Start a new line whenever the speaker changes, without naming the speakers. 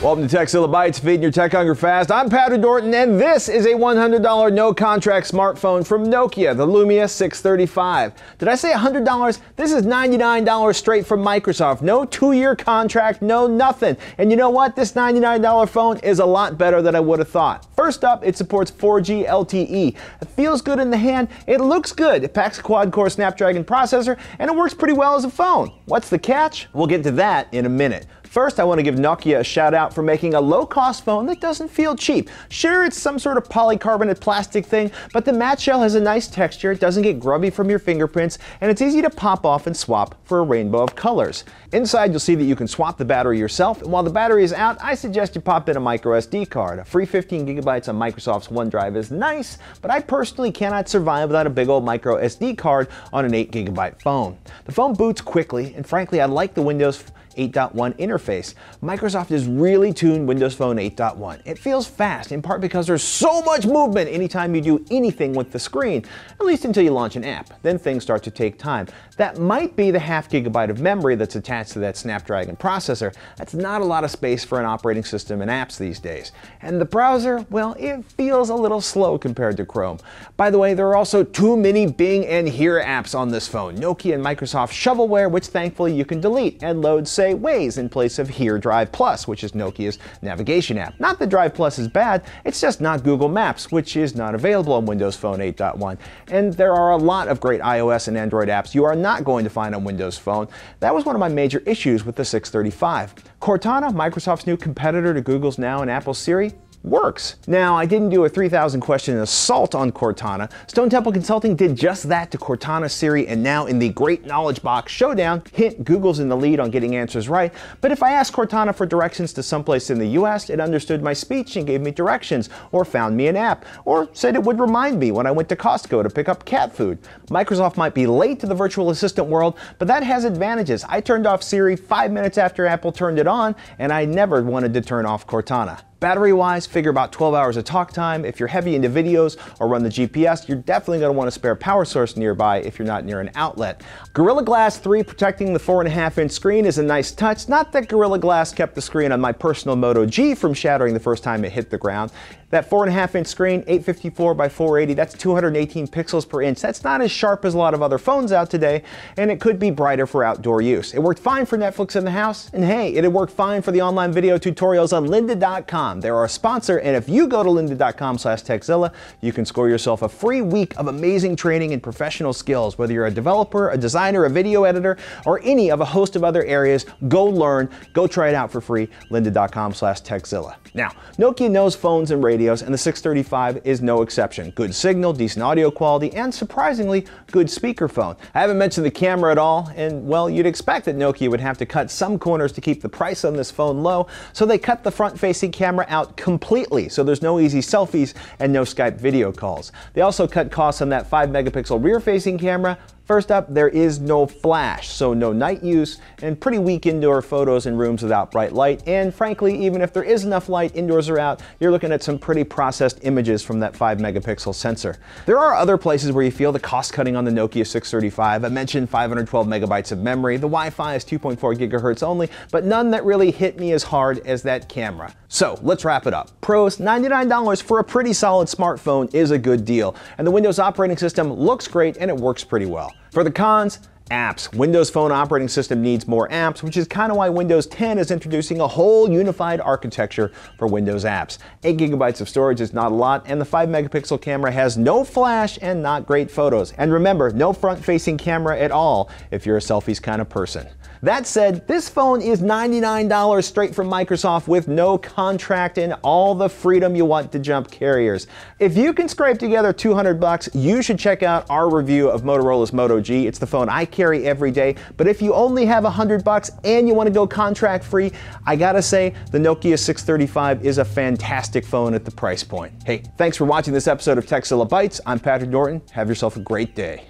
Welcome to Tekzilla Bytes, feeding your tech hunger fast. I'm Patrick Norton, and this is a $100 no-contract smartphone from Nokia, the Lumia 635. Did I say $100? This is $99 straight from Microsoft. No 2-year contract, no nothing. And you know what? This $99 phone is a lot better than I would have thought. First up, it supports 4G LTE. It feels good in the hand. It looks good. It packs a quad-core Snapdragon processor, and it works pretty well as a phone. What's the catch? We'll get to that in a minute. First, I want to give Nokia a shout out for making a low-cost phone that doesn't feel cheap. Sure, it's some sort of polycarbonate plastic thing, but the matte shell has a nice texture, it doesn't get grubby from your fingerprints, and it's easy to pop off and swap for a rainbow of colors. Inside, you'll see that you can swap the battery yourself, and while the battery is out, I suggest you pop in a micro SD card. A free 15 gigabytes on Microsoft's OneDrive is nice, but I personally cannot survive without a big old micro SD card on an 8 gigabyte phone. The phone boots quickly, and frankly, I like the Windows 8.1 interface. Microsoft has really tuned Windows Phone 8.1. It feels fast, in part because there's so much movement anytime you do anything with the screen, at least until you launch an app. Then things start to take time. That might be the ½ gigabyte of memory that's attached to that Snapdragon processor. That's not a lot of space for an operating system and apps these days. And the browser, well, it feels a little slow compared to Chrome. By the way, there are also too many Bing and Here apps on this phone. Nokia and Microsoft shovelware, which thankfully you can delete and load, say, Waze in place of Here Drive Plus, which is Nokia's navigation app. Not that Drive Plus is bad, it's just not Google Maps, which is not available on Windows Phone 8.1. And there are a lot of great iOS and Android apps you are not going to find on Windows Phone. That was one of my major issues with the 635. Cortana, Microsoft's new competitor to Google's Now and Apple's Siri, works. Now, I didn't do a 3,000 question assault on Cortana. Stone Temple Consulting did just that to Cortana, Siri, and Now in the Great Knowledge Box Showdown. Hint, Google's in the lead on getting answers right, but if I asked Cortana for directions to someplace in the US, it understood my speech and gave me directions, or found me an app, or said it would remind me when I went to Costco to pick up cat food. Microsoft might be late to the virtual assistant world, but that has advantages. I turned off Siri 5 minutes after Apple turned it on, and I never wanted to turn off Cortana. Battery-wise, figure about 12 hours of talk time. If you're heavy into videos or run the GPS, you're definitely going to want a spare power source nearby if you're not near an outlet. Gorilla Glass 3 protecting the 4.5-inch screen is a nice touch. Not that Gorilla Glass kept the screen on my personal Moto G from shattering the first time it hit the ground. That 4.5-inch screen, 854 by 480, that's 218 pixels per inch. That's not as sharp as a lot of other phones out today, and it could be brighter for outdoor use. It worked fine for Netflix in the house, and hey, it'd work fine for the online video tutorials on lynda.com. They're our sponsor, and if you go to lynda.com/Tekzilla, you can score yourself a free week of amazing training in professional skills. Whether you're a developer, a designer, a video editor, or any of a host of other areas, go learn, go try it out for free, lynda.com/Tekzilla. Now, Nokia knows phones and radios, and the 635 is no exception. Good signal, decent audio quality, and surprisingly, good speakerphone. I haven't mentioned the camera at all, and well, you'd expect that Nokia would have to cut some corners to keep the price on this phone low, so they cut the front-facing camera out completely, so there's no easy selfies and no Skype video calls. They also cut costs on that 5-megapixel rear-facing camera. First up, there is no flash, so no night use, and pretty weak indoor photos in rooms without bright light, and frankly, even if there is enough light indoors or out, you're looking at some pretty processed images from that 5-megapixel sensor. There are other places where you feel the cost cutting on the Nokia 635. I mentioned 512 megabytes of memory, the Wi-Fi is 2.4 gigahertz only, but none that really hit me as hard as that camera. So let's wrap it up. Pros, $99 for a pretty solid smartphone is a good deal, and the Windows operating system looks great and it works pretty well. For the cons, apps. Windows Phone operating system needs more apps, which is kind of why Windows 10 is introducing a whole unified architecture for Windows apps. 8 gigabytes of storage is not a lot, and the 5-megapixel camera has no flash and not great photos. And remember, no front-facing camera at all if you're a selfies kind of person. That said, this phone is $99 straight from Microsoft with no contract and all the freedom you want to jump carriers. If you can scrape together $200, you should check out our review of Motorola's Moto G. It's the phone I carry every day, but if you only have $100 and you want to go contract free, I gotta say the Nokia 635 is a fantastic phone at the price point. Hey, thanks for watching this episode of Tekzilla Bytes. I'm Patrick Norton. Have yourself a great day.